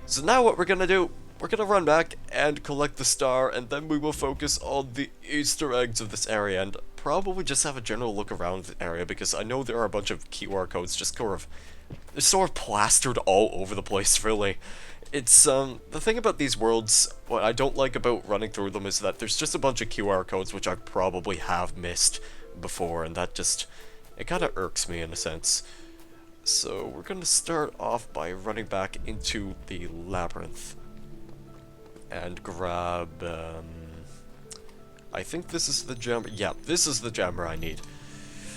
So now what we're gonna do, we're gonna run back and collect the star, and then we will focus on the Easter eggs of this area, and probably just have a general look around the area, because I know there are a bunch of QR codes just sort of plastered all over the place, really. It's, the thing about these worlds, what I don't like about running through them is that there's just a bunch of QR codes which I probably have missed before, and that just, it kinda irks me in a sense. So we're gonna start off by running back into the labyrinth and grab, I think this is the jammer. Yeah, this is the jammer I need.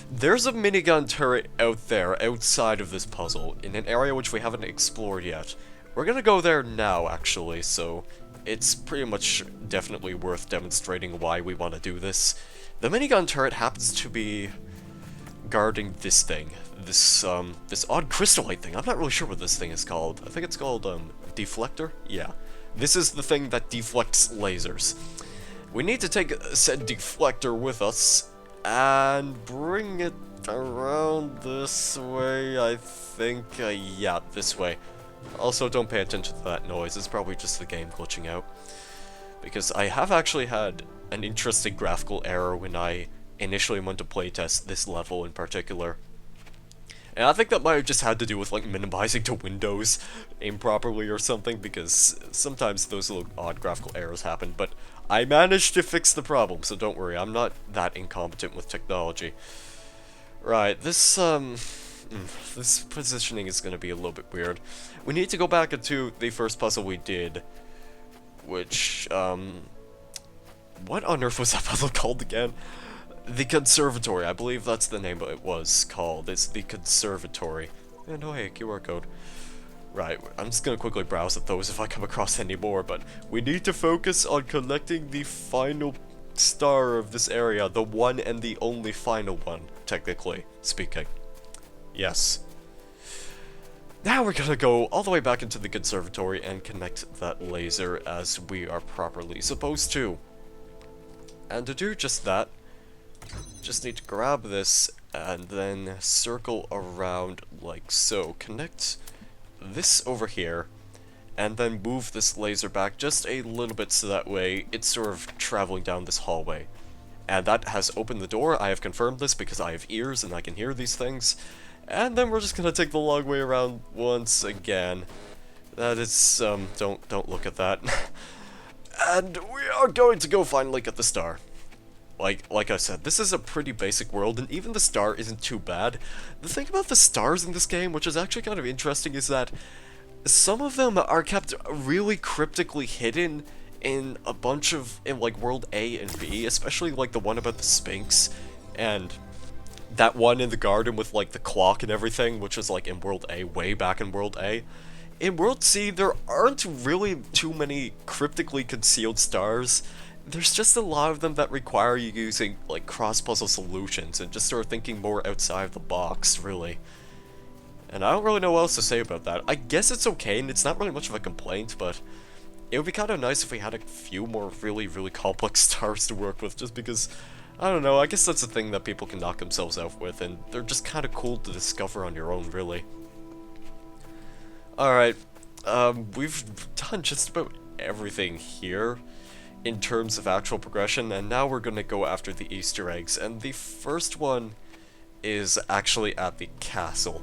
There's a minigun turret out there, outside of this puzzle, in an area which we haven't explored yet. We're gonna go there now, actually, so it's pretty much definitely worth demonstrating why we want to do this. The minigun turret happens to be guarding this thing. This odd crystallite thing. I'm not really sure what this thing is called. I think it's called, deflector? Yeah. This is the thing that deflects lasers. We need to take said deflector with us and bring it around this way, I think. Yeah, this way. Also, don't pay attention to that noise. It's probably just the game glitching out. Because I have actually had an interesting graphical error when I initially went to playtest this level in particular. And I think that might have just had to do with, like, minimizing to Windows improperly or something, because sometimes those little odd graphical errors happen, but I managed to fix the problem, so don't worry, I'm not that incompetent with technology. Right, this positioning is gonna be a little bit weird. We need to go back into the first puzzle we did, which, what on earth was that puzzle called again? The Conservatory, I believe that's the name it was called. It's the Conservatory. And oh hey, QR code. Right, I'm just gonna quickly browse at those if I come across any more, but we need to focus on collecting the final star of this area, the one and the only final one, technically speaking. Yes. Now we're gonna go all the way back into the Conservatory and connect that laser as we are properly supposed to. And to do just that, just need to grab this and then circle around like so. Connect this over here and then move this laser back just a little bit so that way it's sort of traveling down this hallway. And that has opened the door. I have confirmed this because I have ears and I can hear these things. And then we're just gonna take the long way around once again. That is, don't look at that. And we are going to go finally get the star. Like I said, this is a pretty basic world, and even the star isn't too bad. The thing about the stars in this game, which is actually kind of interesting, is that some of them are kept really cryptically hidden in a bunch of, in like World A and B, especially like the one about the Sphinx, and that one in the garden with like the clock and everything, which is like in World A, way back in World A. In World C, there aren't really too many cryptically concealed stars. There's just a lot of them that require you using, like, cross-puzzle solutions and just sort of thinking more outside of the box, really. And I don't really know what else to say about that. I guess it's okay, and it's not really much of a complaint, but it would be kind of nice if we had a few more really, really complex stars to work with, just because, I don't know, I guess that's a thing that people can knock themselves out with, and they're just kind of cool to discover on your own, really. Alright, we've done just about everything here in terms of actual progression, and now we're gonna go after the Easter eggs, and the first one is actually at the castle.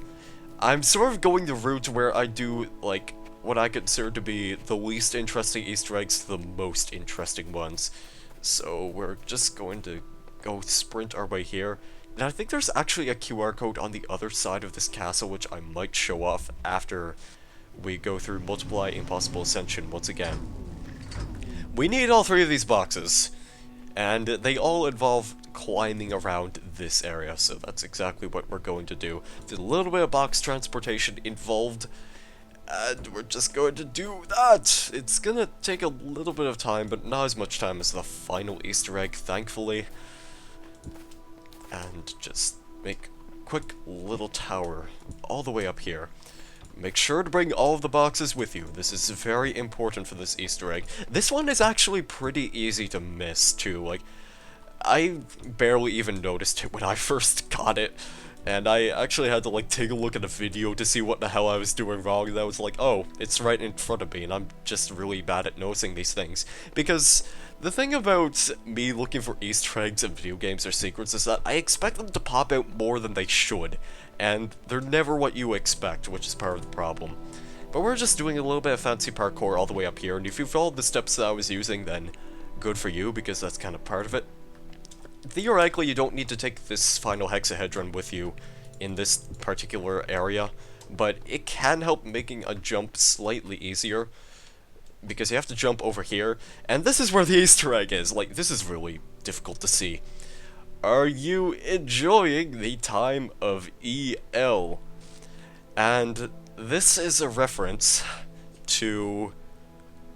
I'm sort of going the route where I do, like, what I consider to be the least interesting Easter eggs to the most interesting ones. So we're just going to go sprint our way here, and I think there's actually a QR code on the other side of this castle which I might show off after we go through Multiply Impossible Ascension once again. We need all three of these boxes, and they all involve climbing around this area, so that's exactly what we're going to do. There's a little bit of box transportation involved, and we're just going to do that! It's gonna take a little bit of time, but not as much time as the final Easter egg, thankfully. And just make a quick little tower all the way up here. Make sure to bring all of the boxes with you. This is very important for this Easter egg. This one is actually pretty easy to miss, too. Like, I barely even noticed it when I first got it. And I actually had to like take a look at a video to see what the hell I was doing wrong, and I was like, oh, it's right in front of me, and I'm just really bad at noticing these things. Because the thing about me looking for Easter eggs in video games or secrets is that I expect them to pop out more than they should, and they're never what you expect, which is part of the problem. But we're just doing a little bit of fancy parkour all the way up here, and if you followed the steps that I was using, then good for you, because that's kind of part of it. Theoretically, you don't need to take this final hexahedron with you in this particular area, but it can help making a jump slightly easier, because you have to jump over here, and this is where the Easter egg is. Like, this is really difficult to see. Are you enjoying the time of EL? And this is a reference to,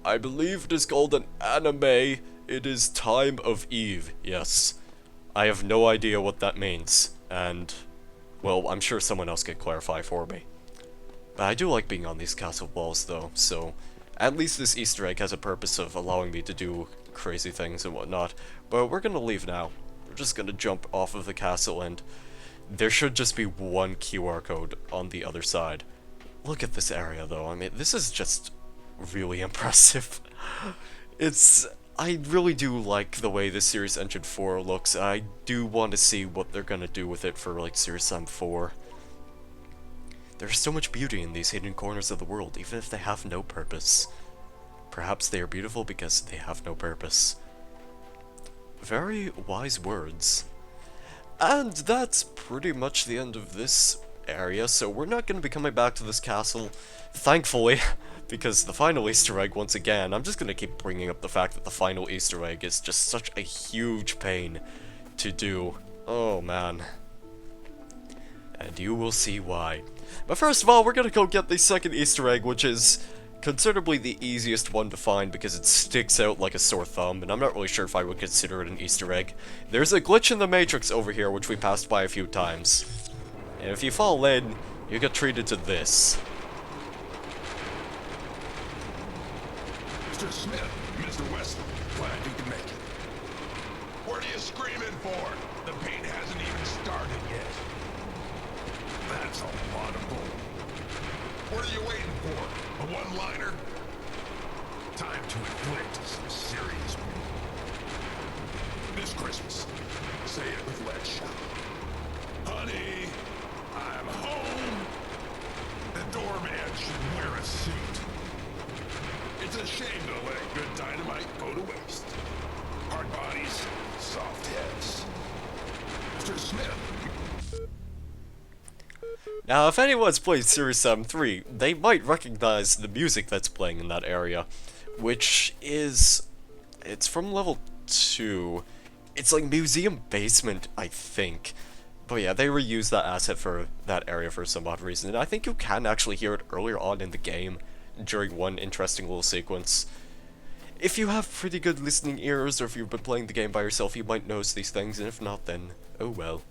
I believe it is called an anime. It is Time of Eve, yes. I have no idea what that means, and, well, I'm sure someone else can clarify for me. But I do like being on these castle walls, though, so at least this Easter egg has a purpose of allowing me to do crazy things and whatnot. But we're gonna leave now. We're just gonna jump off of the castle, and there should just be one QR code on the other side. Look at this area, though. I mean, this is just really impressive. I really do like the way this Series Engine 4 looks. I do want to see what they're gonna do with it for, like, Series Sam 4. There's so much beauty in these hidden corners of the world, even if they have no purpose. Perhaps they are beautiful because they have no purpose. Very wise words. And that's pretty much the end of this area, so we're not going to be coming back to this castle, thankfully, because the final Easter egg, once again, I'm just going to keep bringing up the fact that the final Easter egg is just such a huge pain to do. Oh, man. And you will see why. But first of all, we're going to go get the second Easter egg, which is considerably the easiest one to find because it sticks out like a sore thumb, and I'm not really sure if I would consider it an Easter egg. There's a glitch in the Matrix over here, which we passed by a few times. And if you fall in, you get treated to this. Mr. Smith, Mr. Wesley, glad you can make it. What are you screaming for? The paint hasn't even started yet. That's a lot of bull. What are you waiting for? A one-liner? Time to inflict some serious pain. This Christmas, say it with Let's Shout. Honey, I'm home. The doorman should wear a suit. It's a shame to let good dynamite go to waste. Hard bodies, soft heads. Mr. Smith. Now, if anyone's played Series Sam 3, they might recognize the music that's playing in that area, which is... it's from level 2. It's like Museum Basement, I think. But yeah, they reused that asset for that area for some odd reason, and I think you can actually hear it earlier on in the game, during one interesting little sequence. If you have pretty good listening ears, or if you've been playing the game by yourself, you might notice these things, and if not, then oh well.